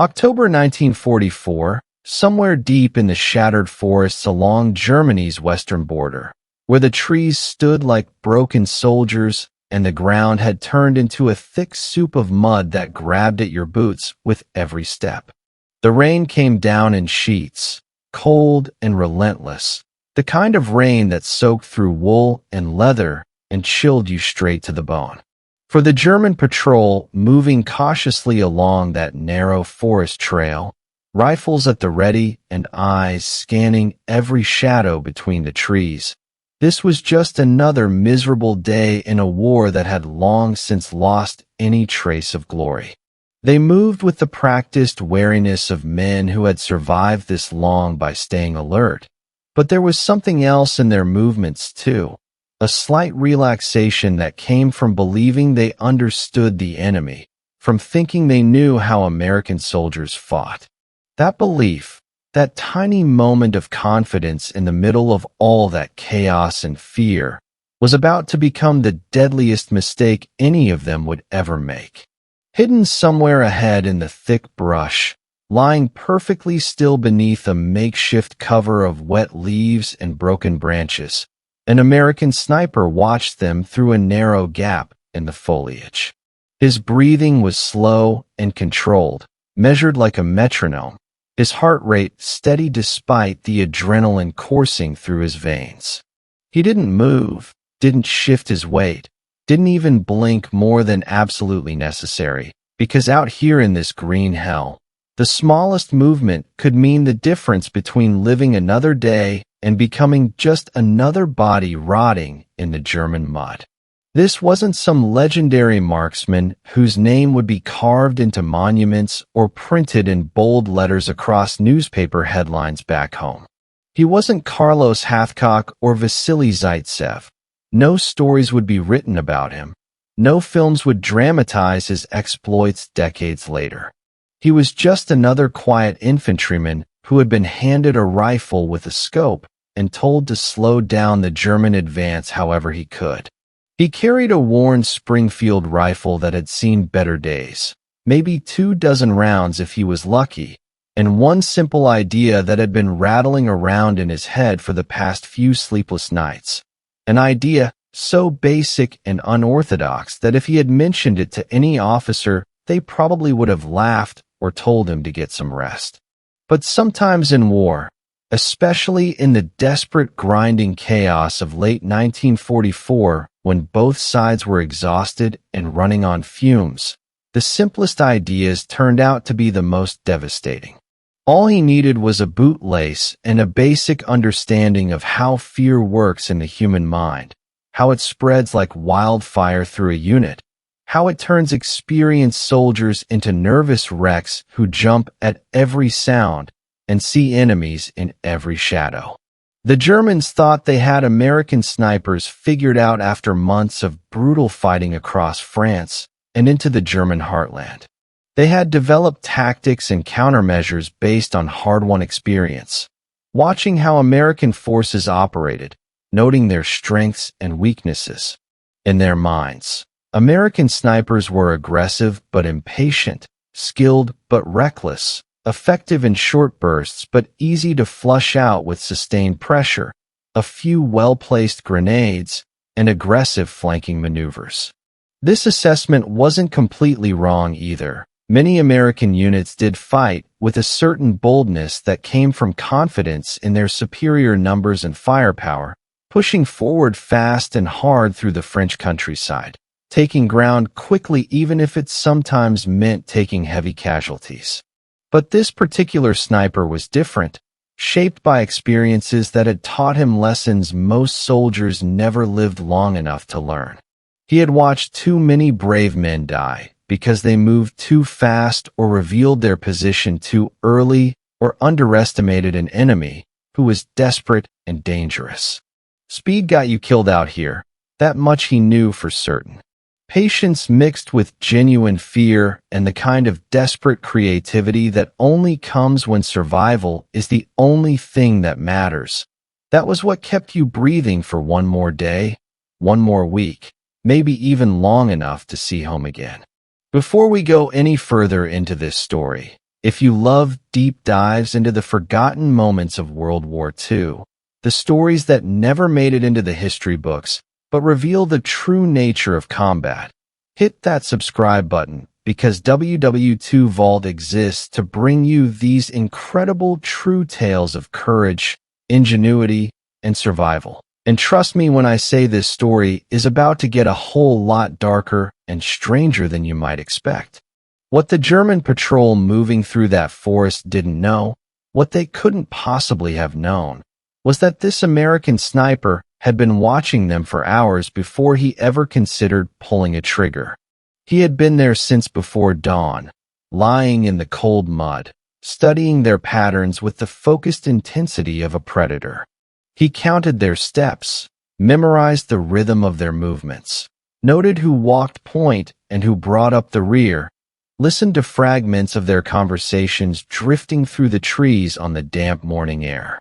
October 1944, somewhere deep in the shattered forests along Germany's western border, where the trees stood like broken soldiers and the ground had turned into a thick soup of mud that grabbed at your boots with every step. The rain came down in sheets, cold and relentless, the kind of rain that soaked through wool and leather and chilled you straight to the bone. For the German patrol moving cautiously along that narrow forest trail, rifles at the ready and eyes scanning every shadow between the trees, this was just another miserable day in a war that had long since lost any trace of glory. They moved with the practiced wariness of men who had survived this long by staying alert. But there was something else in their movements too, a slight relaxation that came from believing they understood the enemy, from thinking they knew how American soldiers fought. That belief, that tiny moment of confidence in the middle of all that chaos and fear, was about to become the deadliest mistake any of them would ever make. Hidden somewhere ahead in the thick brush, lying perfectly still beneath a makeshift cover of wet leaves and broken branches, an American sniper watched them through a narrow gap in the foliage. His breathing was slow and controlled, measured like a metronome, his heart rate steady despite the adrenaline coursing through his veins. He didn't move, didn't shift his weight, didn't even blink more than absolutely necessary, because out here in this green hell, the smallest movement could mean the difference between living another day and becoming just another body rotting in the German mud. This wasn't some legendary marksman whose name would be carved into monuments or printed in bold letters across newspaper headlines back home. He wasn't Carlos Hathcock or Vasily Zaitsev. No stories would be written about him. No films would dramatize his exploits decades later. He was just another quiet infantryman who had been handed a rifle with a scope and told to slow down the German advance however he could. He carried a worn Springfield rifle that had seen better days, maybe 24 rounds if he was lucky, and one simple idea that had been rattling around in his head for the past few sleepless nights. An idea so basic and unorthodox that if he had mentioned it to any officer, they probably would have laughed or told him to get some rest. But sometimes in war, especially in the desperate grinding chaos of late 1944, when both sides were exhausted and running on fumes, the simplest ideas turned out to be the most devastating. All he needed was a bootlace and a basic understanding of how fear works in the human mind, how it spreads like wildfire through a unit, how it turns experienced soldiers into nervous wrecks who jump at every sound and see enemies in every shadow. The Germans thought they had American snipers figured out after months of brutal fighting across France and into the German heartland. They had developed tactics and countermeasures based on hard-won experience, watching how American forces operated, noting their strengths and weaknesses. In their minds, American snipers were aggressive but impatient, skilled but reckless, effective in short bursts but easy to flush out with sustained pressure, a few well-placed grenades, and aggressive flanking maneuvers. This assessment wasn't completely wrong either. Many American units did fight with a certain boldness that came from confidence in their superior numbers and firepower, pushing forward fast and hard through the French countryside, taking ground quickly even if it sometimes meant taking heavy casualties. But this particular sniper was different, shaped by experiences that had taught him lessons most soldiers never lived long enough to learn. He had watched too many brave men die because they moved too fast or revealed their position too early or underestimated an enemy who was desperate and dangerous. Speed got you killed out here, that much he knew for certain. Patience mixed with genuine fear and the kind of desperate creativity that only comes when survival is the only thing that matters. That was what kept you breathing for one more day, one more week, maybe even long enough to see home again. Before we go any further into this story, If you love deep dives into the forgotten moments of World War II, the stories that never made it into the history books, but reveal the true nature of combat, hit that subscribe button because WW2 Vault exists to bring you these incredible true tales of courage, ingenuity, and survival. And trust me when I say this story is about to get a whole lot darker and stranger than you might expect. What the German patrol moving through that forest didn't know, what they couldn't possibly have known, was that this American sniper had been watching them for hours before he ever considered pulling a trigger. He had been there since before dawn, lying in the cold mud, studying their patterns with the focused intensity of a predator. He counted their steps, memorized the rhythm of their movements, noted who walked point and who brought up the rear, listened to fragments of their conversations drifting through the trees on the damp morning air.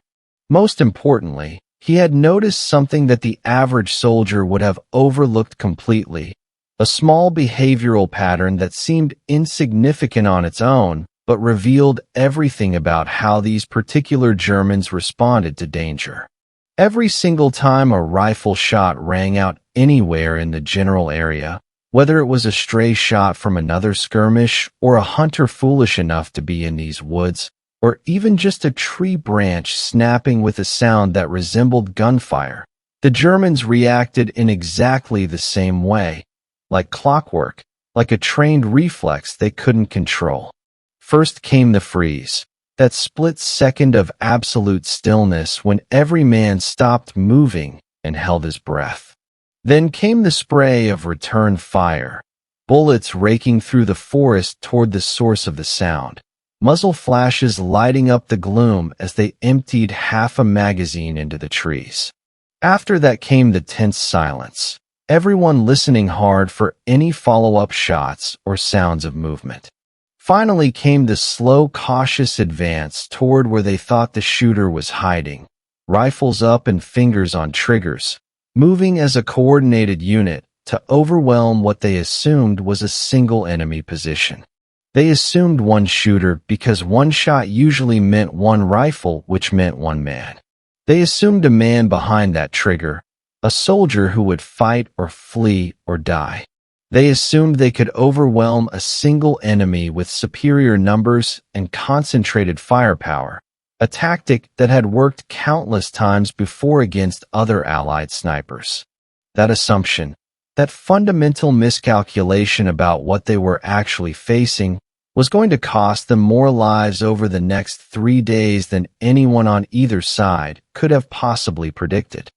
Most importantly, he had noticed something that the average soldier would have overlooked completely, a small behavioral pattern that seemed insignificant on its own, but revealed everything about how these particular Germans responded to danger. Every single time a rifle shot rang out anywhere in the general area, whether it was a stray shot from another skirmish or a hunter foolish enough to be in these woods, or even just a tree branch snapping with a sound that resembled gunfire, the Germans reacted in exactly the same way, like clockwork, like a trained reflex they couldn't control. First came the freeze, that split second of absolute stillness when every man stopped moving and held his breath. Then came the spray of return fire, bullets raking through the forest toward the source of the sound, muzzle flashes lighting up the gloom as they emptied half a magazine into the trees. After that came the tense silence, everyone listening hard for any follow-up shots or sounds of movement. Finally came the slow, cautious advance toward where they thought the shooter was hiding, rifles up and fingers on triggers, moving as a coordinated unit to overwhelm what they assumed was a single enemy position. They assumed one shooter because one shot usually meant one rifle, which meant one man. They assumed a man behind that trigger, a soldier who would fight or flee or die. They assumed they could overwhelm a single enemy with superior numbers and concentrated firepower, a tactic that had worked countless times before against other Allied snipers. That assumption, that fundamental miscalculation about what they were actually facing, was going to cost them more lives over the next 3 days than anyone on either side could have possibly predicted.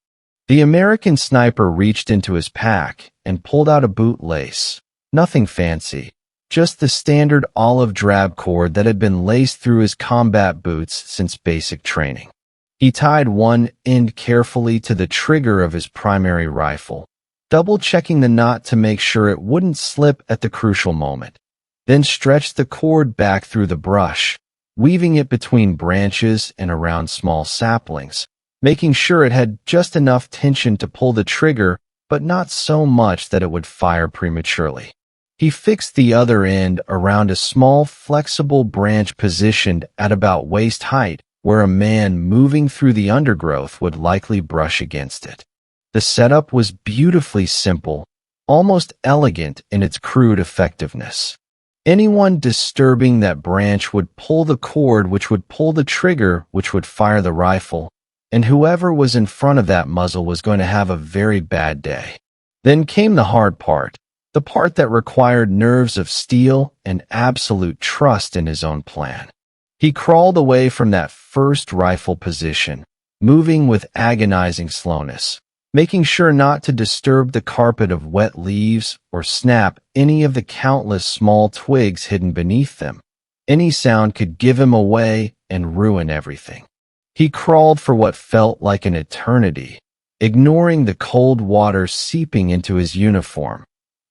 The American sniper reached into his pack and pulled out a bootlace. Nothing fancy, just the standard olive drab cord that had been laced through his combat boots since basic training. He tied one end carefully to the trigger of his primary rifle, double-checking the knot to make sure it wouldn't slip at the crucial moment, then stretched the cord back through the brush, weaving it between branches and around small saplings, making sure it had just enough tension to pull the trigger, but not so much that it would fire prematurely. He fixed the other end around a small, flexible branch positioned at about waist height, where a man moving through the undergrowth would likely brush against it. The setup was beautifully simple, almost elegant in its crude effectiveness. Anyone disturbing that branch would pull the cord, which would pull the trigger, which would fire the rifle, and whoever was in front of that muzzle was going to have a very bad day. Then came the hard part, the part that required nerves of steel and absolute trust in his own plan. He crawled away from that first rifle position, moving with agonizing slowness, making sure not to disturb the carpet of wet leaves or snap any of the countless small twigs hidden beneath them. Any sound could give him away and ruin everything. He crawled for what felt like an eternity, ignoring the cold water seeping into his uniform,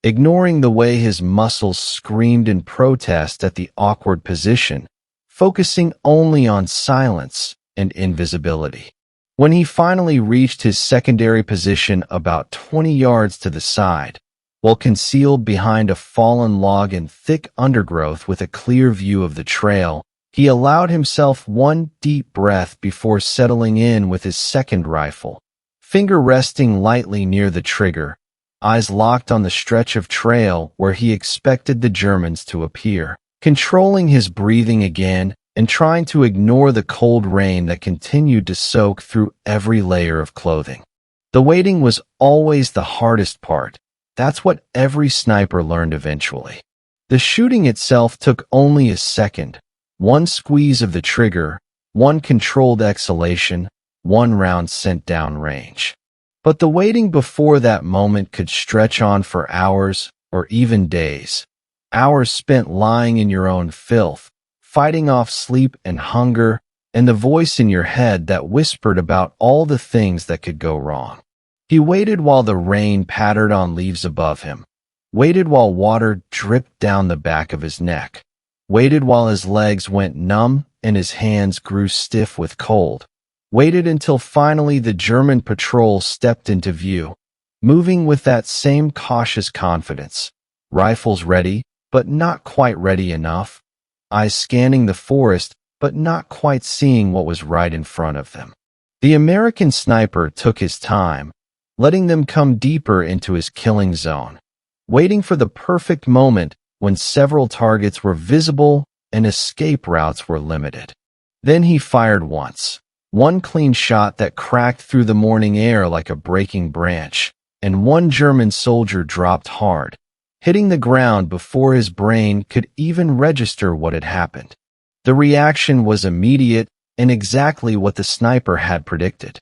ignoring the way his muscles screamed in protest at the awkward position, focusing only on silence and invisibility. When he finally reached his secondary position about 20 yards to the side, while concealed behind a fallen log and thick undergrowth with a clear view of the trail, he allowed himself one deep breath before settling in with his second rifle, finger resting lightly near the trigger, eyes locked on the stretch of trail where he expected the Germans to appear, controlling his breathing again and trying to ignore the cold rain that continued to soak through every layer of clothing. The waiting was always the hardest part. That's what every sniper learned eventually. The shooting itself took only a second. One squeeze of the trigger, one controlled exhalation, one round sent down range. But the waiting before that moment could stretch on for hours or even days. Hours spent lying in your own filth, fighting off sleep and hunger, and the voice in your head that whispered about all the things that could go wrong. He waited while the rain pattered on leaves above him, waited while water dripped down the back of his neck, waited while his legs went numb and his hands grew stiff with cold, waited until finally the German patrol stepped into view, moving with that same cautious confidence, rifles ready, but not quite ready enough, eyes scanning the forest, but not quite seeing what was right in front of them. The American sniper took his time, letting them come deeper into his killing zone, waiting for the perfect moment when several targets were visible and escape routes were limited. Then he fired once, one clean shot that cracked through the morning air like a breaking branch, and one German soldier dropped hard, hitting the ground before his brain could even register what had happened. The reaction was immediate and exactly what the sniper had predicted.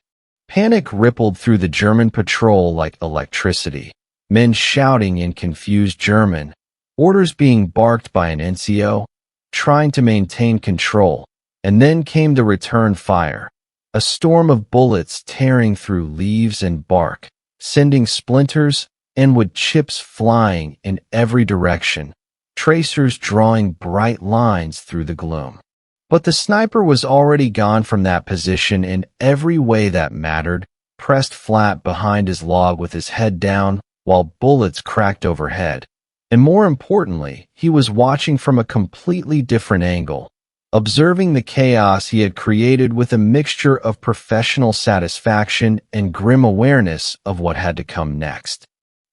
Panic rippled through the German patrol like electricity, men shouting in confused German, orders being barked by an NCO, trying to maintain control, and then came the return fire, a storm of bullets tearing through leaves and bark, sending splinters and wood chips flying in every direction, tracers drawing bright lines through the gloom. But the sniper was already gone from that position in every way that mattered, pressed flat behind his log with his head down while bullets cracked overhead. And more importantly, he was watching from a completely different angle, observing the chaos he had created with a mixture of professional satisfaction and grim awareness of what had to come next.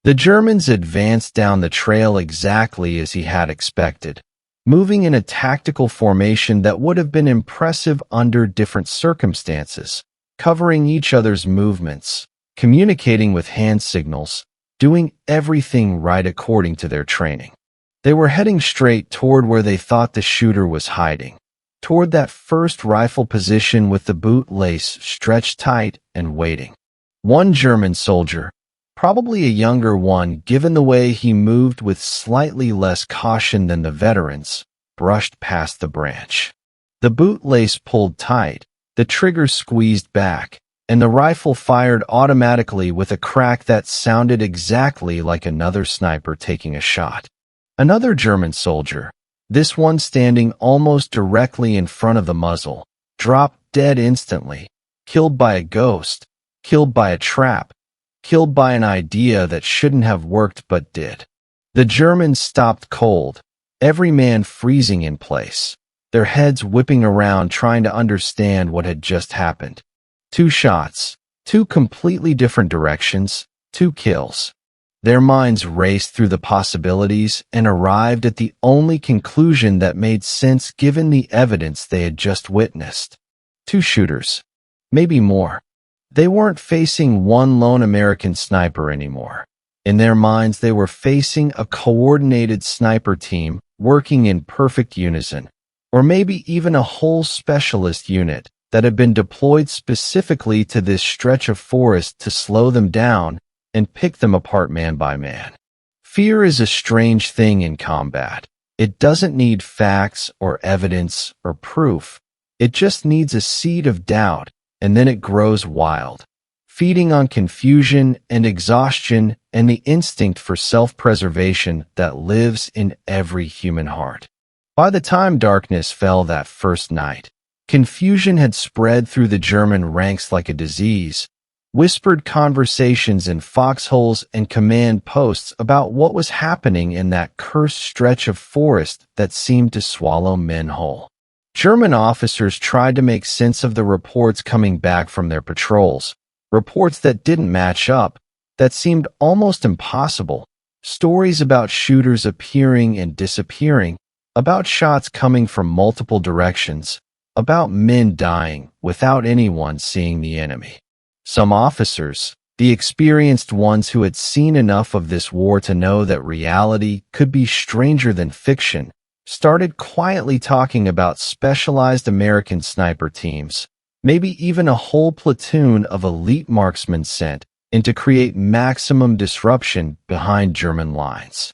The Germans advanced down the trail exactly as he had expected, moving in a tactical formation that would have been impressive under different circumstances, covering each other's movements, communicating with hand signals, doing everything right according to their training. They were heading straight toward where they thought the shooter was hiding, toward that first rifle position with the boot lace stretched tight and waiting. One German soldier, probably a younger one given the way he moved with slightly less caution than the veterans, brushed past the branch. The boot lace pulled tight, the trigger squeezed back, and the rifle fired automatically with a crack that sounded exactly like another sniper taking a shot. Another German soldier, this one standing almost directly in front of the muzzle, dropped dead instantly, killed by a ghost, killed by a trap, killed by an idea that shouldn't have worked but did. The Germans stopped cold, every man freezing in place, their heads whipping around trying to understand what had just happened. 2 shots, 2 completely different directions, 2 kills. Their minds raced through the possibilities and arrived at the only conclusion that made sense given the evidence they had just witnessed. 2 shooters. Maybe more. They weren't facing one lone American sniper anymore. In their minds, they were facing a coordinated sniper team working in perfect unison, or maybe even a whole specialist unit that had been deployed specifically to this stretch of forest to slow them down and pick them apart man by man. Fear is a strange thing in combat. It doesn't need facts or evidence or proof. It just needs a seed of doubt, and then it grows wild, feeding on confusion and exhaustion and the instinct for self-preservation that lives in every human heart. By the time darkness fell that first night, confusion had spread through the German ranks like a disease, whispered conversations in foxholes and command posts about what was happening in that cursed stretch of forest that seemed to swallow men whole. German officers tried to make sense of the reports coming back from their patrols, reports that didn't match up, that seemed almost impossible, stories about shooters appearing and disappearing, about shots coming from multiple directions, about men dying without anyone seeing the enemy. Some officers, the experienced ones who had seen enough of this war to know that reality could be stranger than fiction, started quietly talking about specialized American sniper teams, maybe even a whole platoon of elite marksmen sent in to create maximum disruption behind German lines.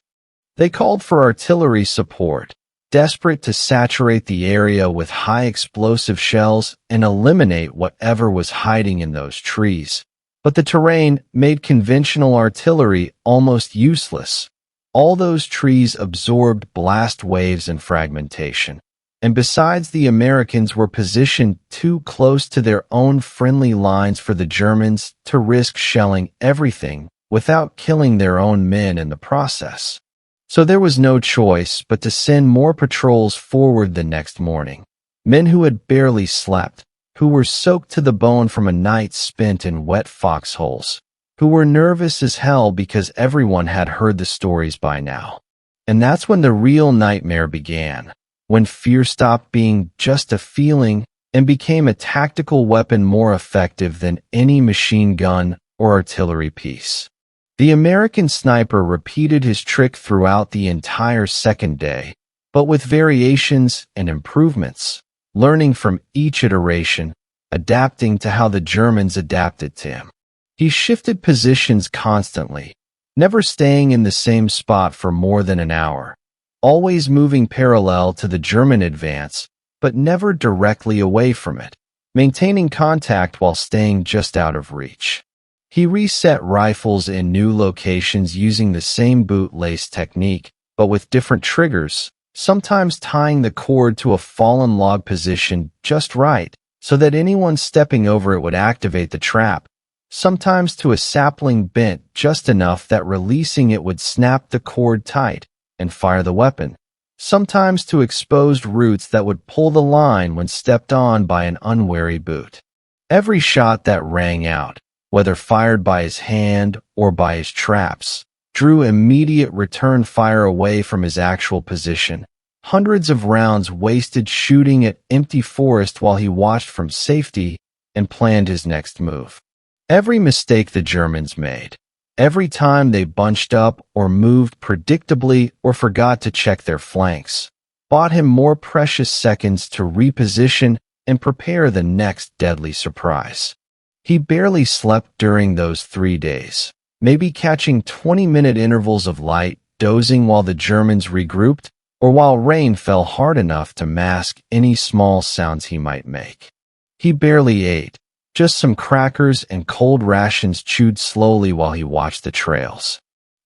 They called for artillery support, desperate to saturate the area with high explosive shells and eliminate whatever was hiding in those trees. But the terrain made conventional artillery almost useless. All those trees absorbed blast waves and fragmentation. And besides, the Americans were positioned too close to their own friendly lines for the Germans to risk shelling everything without killing their own men in the process. So there was no choice but to send more patrols forward the next morning. Men who had barely slept, who were soaked to the bone from a night spent in wet foxholes, who were nervous as hell because everyone had heard the stories by now. And that's when the real nightmare began, when fear stopped being just a feeling and became a tactical weapon more effective than any machine gun or artillery piece. The American sniper repeated his trick throughout the entire second day, but with variations and improvements, learning from each iteration, adapting to how the Germans adapted to him. He shifted positions constantly, never staying in the same spot for more than an hour, always moving parallel to the German advance, but never directly away from it, maintaining contact while staying just out of reach. He reset rifles in new locations using the same bootlace technique, but with different triggers, sometimes tying the cord to a fallen log position just right so that anyone stepping over it would activate the trap, sometimes to a sapling bent just enough that releasing it would snap the cord tight and fire the weapon, sometimes to exposed roots that would pull the line when stepped on by an unwary boot. Every shot that rang out, whether fired by his hand or by his traps, drew immediate return fire away from his actual position. Hundreds of rounds wasted shooting at empty forest while he watched from safety and planned his next move. Every mistake the Germans made, every time they bunched up or moved predictably or forgot to check their flanks, bought him more precious seconds to reposition and prepare the next deadly surprise. He barely slept during those 3 days, maybe catching 20-minute intervals of light, dozing while the Germans regrouped, or while rain fell hard enough to mask any small sounds he might make. He barely ate, just some crackers and cold rations chewed slowly while he watched the trails.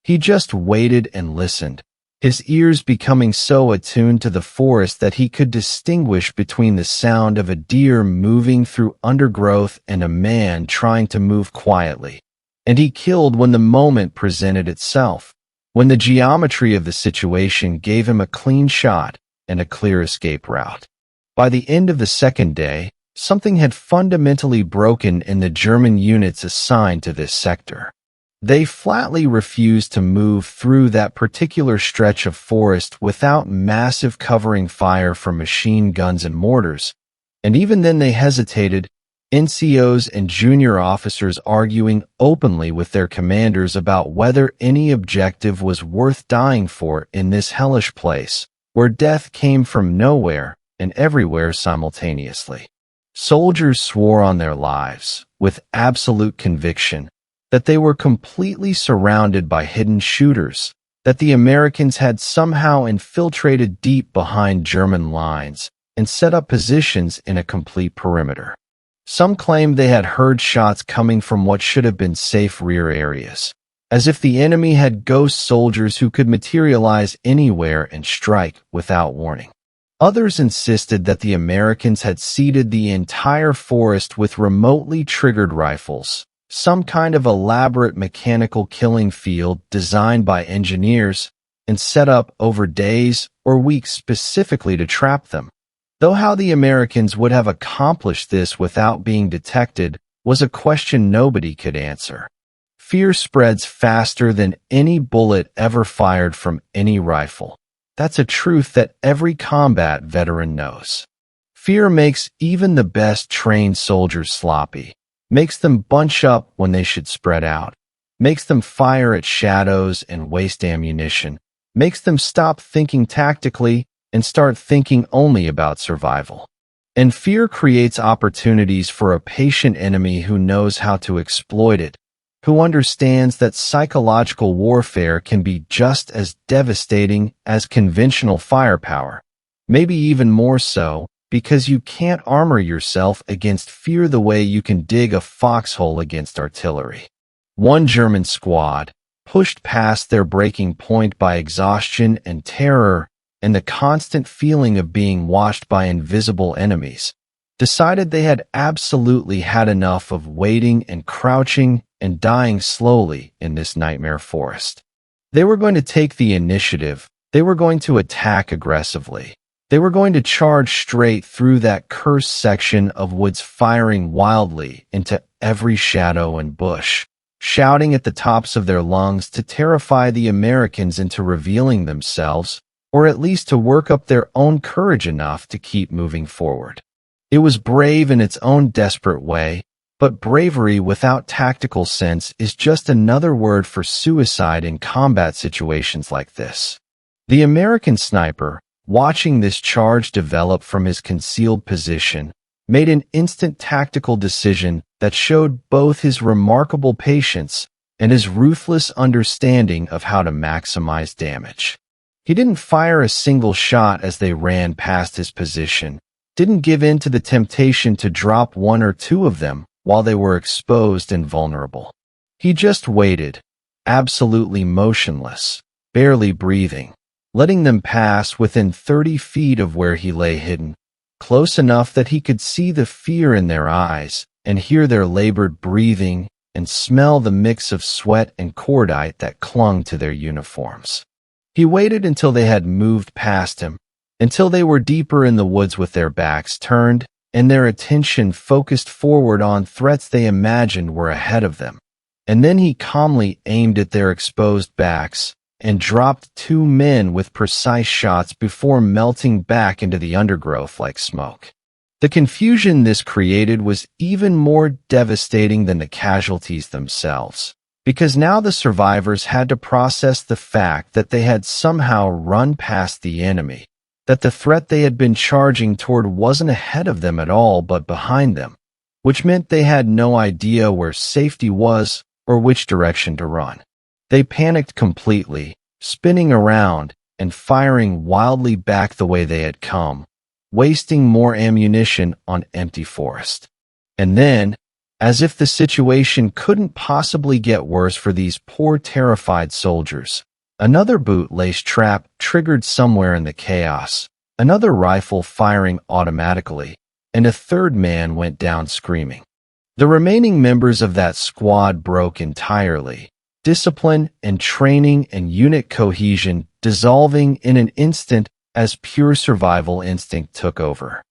He just waited and listened, his ears becoming so attuned to the forest that he could distinguish between the sound of a deer moving through undergrowth and a man trying to move quietly. And he killed when the moment presented itself, when the geometry of the situation gave him a clean shot and a clear escape route. By the end of the second day, something had fundamentally broken in the German units assigned to this sector. They flatly refused to move through that particular stretch of forest without massive covering fire from machine guns and mortars, and even then they hesitated, NCOs and junior officers arguing openly with their commanders about whether any objective was worth dying for in this hellish place, where death came from nowhere and everywhere simultaneously. Soldiers swore on their lives, with absolute conviction, that they were completely surrounded by hidden shooters, that the Americans had somehow infiltrated deep behind German lines and set up positions in a complete perimeter. Some claimed they had heard shots coming from what should have been safe rear areas, as if the enemy had ghost soldiers who could materialize anywhere and strike without warning. Others insisted that the Americans had seeded the entire forest with remotely triggered rifles, some kind of elaborate mechanical killing field designed by engineers and set up over days or weeks specifically to trap them. Though how the Americans would have accomplished this without being detected was a question nobody could answer. Fear spreads faster than any bullet ever fired from any rifle. That's a truth that every combat veteran knows. Fear makes even the best trained soldiers sloppy, makes them bunch up when they should spread out, makes them fire at shadows and waste ammunition, makes them stop thinking tactically and start thinking only about survival. And fear creates opportunities for a patient enemy who knows how to exploit it, who understands that psychological warfare can be just as devastating as conventional firepower, maybe even more so, because you can't armor yourself against fear the way you can dig a foxhole against artillery. One German squad, pushed past their breaking point by exhaustion and terror and the constant feeling of being watched by invisible enemies, decided they had absolutely had enough of waiting and crouching and dying slowly in this nightmare forest. They were going to take the initiative. They were going to attack aggressively. They were going to charge straight through that cursed section of woods, firing wildly into every shadow and bush, shouting at the tops of their lungs to terrify the Americans into revealing themselves, or at least to work up their own courage enough to keep moving forward. It was brave in its own desperate way, but bravery without tactical sense is just another word for suicide in combat situations like this. The American sniper, watching this charge develop from his concealed position, made an instant tactical decision that showed both his remarkable patience and his ruthless understanding of how to maximize damage. He didn't fire a single shot as they ran past his position, didn't give in to the temptation to drop one or two of them while they were exposed and vulnerable. He just waited, absolutely motionless, barely breathing, letting them pass within 30 feet of where he lay hidden, close enough that he could see the fear in their eyes and hear their labored breathing and smell the mix of sweat and cordite that clung to their uniforms. He waited until they had moved past him, until they were deeper in the woods with their backs turned and their attention focused forward on threats they imagined were ahead of them. And then he calmly aimed at their exposed backs and dropped 2 men with precise shots before melting back into the undergrowth like smoke. The confusion this created was even more devastating than the casualties themselves, because now the survivors had to process the fact that they had somehow run past the enemy, that the threat they had been charging toward wasn't ahead of them at all but behind them, which meant they had no idea where safety was or which direction to run. They panicked completely, spinning around and firing wildly back the way they had come, wasting more ammunition on empty forest. And then, as if the situation couldn't possibly get worse for these poor terrified soldiers, another bootlace trap triggered somewhere in the chaos, another rifle firing automatically, and a third man went down screaming. The remaining members of that squad broke entirely, discipline and training and unit cohesion dissolving in an instant as pure survival instinct took over.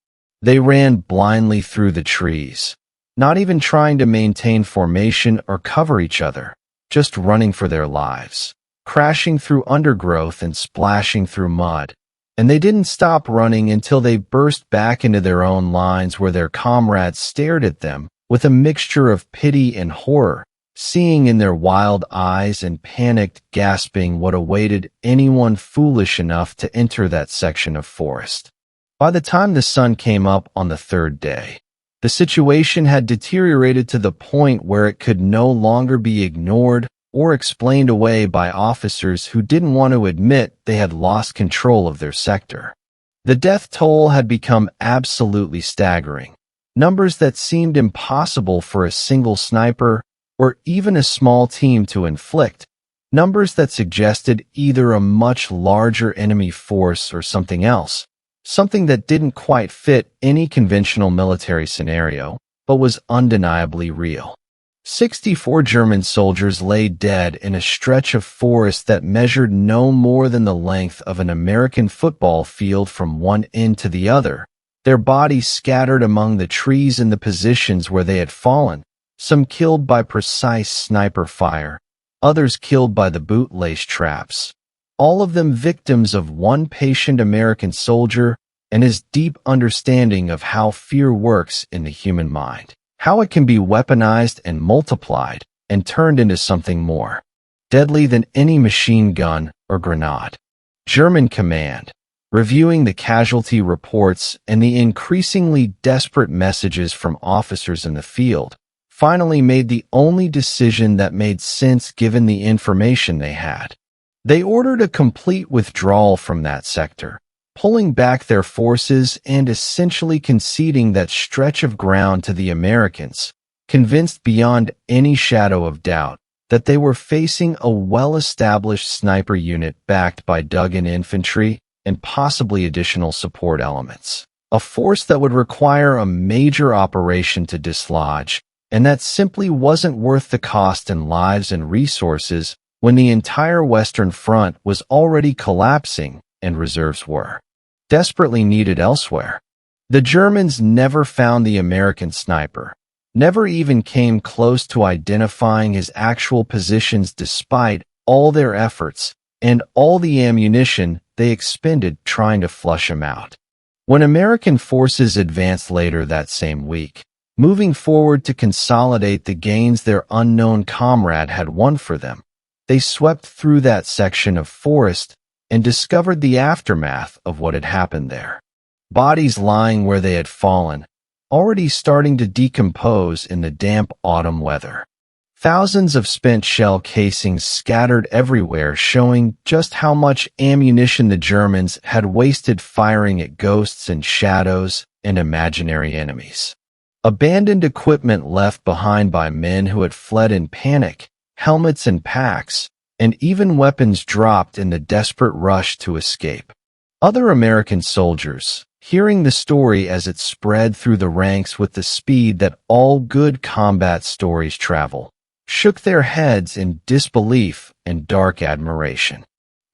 They ran blindly through the trees, not even trying to maintain formation or cover each other, just running for their lives, crashing through undergrowth and splashing through mud. And they didn't stop running until they burst back into their own lines where their comrades stared at them with a mixture of pity and horror, seeing in their wild eyes and panicked gasping what awaited anyone foolish enough to enter that section of forest. By the time the sun came up on the 3rd day, the situation had deteriorated to the point where it could no longer be ignored or explained away by officers who didn't want to admit they had lost control of their sector. The death toll had become absolutely staggering, numbers that seemed impossible for a single sniper or even a small team to inflict, numbers that suggested either a much larger enemy force or something else, something that didn't quite fit any conventional military scenario, but was undeniably real. 64 German soldiers lay dead in a stretch of forest that measured no more than the length of an American football field from one end to the other, their bodies scattered among the trees in the positions where they had fallen, some killed by precise sniper fire, others killed by the bootlace traps, all of them victims of one patient American soldier and his deep understanding of how fear works in the human mind, how it can be weaponized and multiplied and turned into something more deadly than any machine gun or grenade. German command, reviewing the casualty reports and the increasingly desperate messages from officers in the field, finally made the only decision that made sense given the information they had. They ordered a complete withdrawal from that sector, pulling back their forces and essentially conceding that stretch of ground to the Americans, convinced beyond any shadow of doubt that they were facing a well-established sniper unit backed by dug-in infantry and possibly additional support elements, a force that would require a major operation to dislodge, and that simply wasn't worth the cost in lives and resources when the entire Western Front was already collapsing and reserves were desperately needed elsewhere. The Germans never found the American sniper, never even came close to identifying his actual positions despite all their efforts and all the ammunition they expended trying to flush him out. When American forces advanced later that same week, moving forward to consolidate the gains their unknown comrade had won for them, they swept through that section of forest and discovered the aftermath of what had happened there. Bodies lying where they had fallen, already starting to decompose in the damp autumn weather. Thousands of spent shell casings scattered everywhere, showing just how much ammunition the Germans had wasted firing at ghosts and shadows and imaginary enemies. Abandoned equipment left behind by men who had fled in panic, helmets and packs, and even weapons dropped in the desperate rush to escape. Other American soldiers, hearing the story as it spread through the ranks with the speed that all good combat stories travel, shook their heads in disbelief and dark admiration.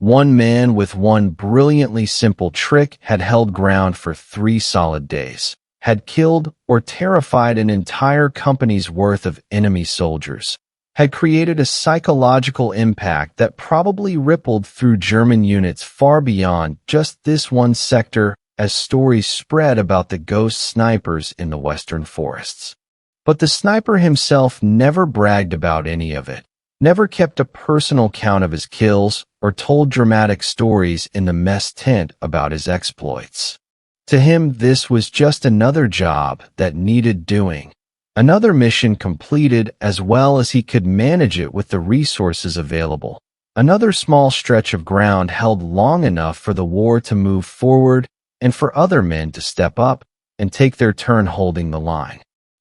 One man with one brilliantly simple trick had held ground for 3 solid days, had killed or terrified an entire company's worth of enemy soldiers, had created a psychological impact that probably rippled through German units far beyond just this one sector as stories spread about the ghost snipers in the western forests. But the sniper himself never bragged about any of it, never kept a personal count of his kills or told dramatic stories in the mess tent about his exploits. To him, this was just another job that needed doing, another mission completed as well as he could manage it with the resources available, another small stretch of ground held long enough for the war to move forward and for other men to step up and take their turn holding the line.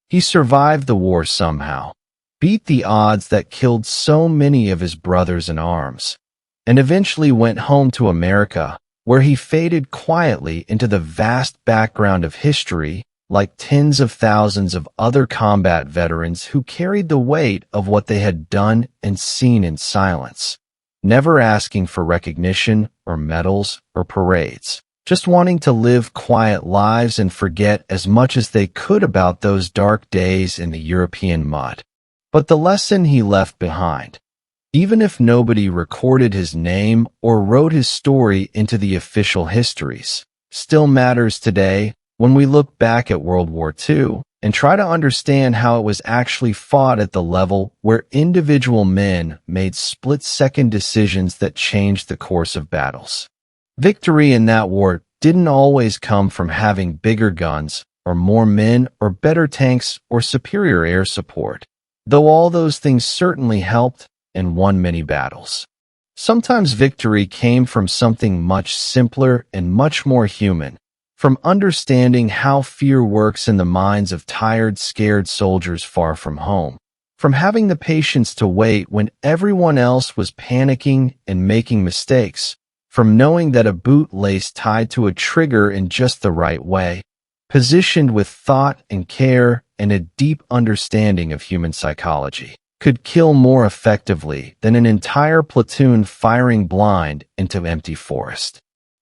He survived the war somehow, beat the odds that killed so many of his brothers in arms, and eventually went home to America, where he faded quietly into the vast background of history like tens of thousands of other combat veterans who carried the weight of what they had done and seen in silence, never asking for recognition or medals or parades, just wanting to live quiet lives and forget as much as they could about those dark days in the European mud. But the lesson he left behind, even if nobody recorded his name or wrote his story into the official histories, still matters today when we look back at World War II and try to understand how it was actually fought at the level where individual men made split-second decisions that changed the course of battles. Victory in that war didn't always come from having bigger guns or more men or better tanks or superior air support, though all those things certainly helped and won many battles. Sometimes victory came from something much simpler and much more human, from understanding how fear works in the minds of tired, scared soldiers far from home, from having the patience to wait when everyone else was panicking and making mistakes, from knowing that a bootlace tied to a trigger in just the right way, positioned with thought and care and a deep understanding of human psychology, could kill more effectively than an entire platoon firing blind into empty forest.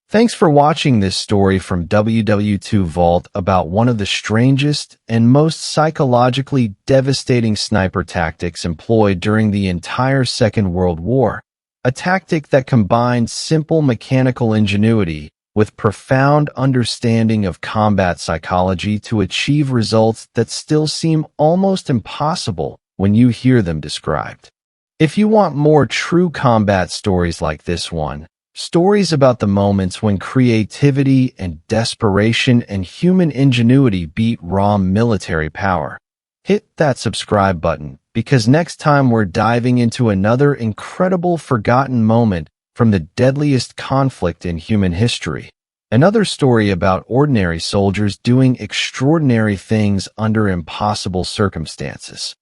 Thanks for watching this story from WW2 Vault about one of the strangest and most psychologically devastating sniper tactics employed during the entire Second World War. A tactic that combined simple mechanical ingenuity with profound understanding of combat psychology to achieve results that still seem almost impossible when you hear them described. If you want more true combat stories like this one, stories about the moments when creativity and desperation and human ingenuity beat raw military power, hit that subscribe button, because next time we're diving into another incredible forgotten moment from the deadliest conflict in human history. Another story about ordinary soldiers doing extraordinary things under impossible circumstances.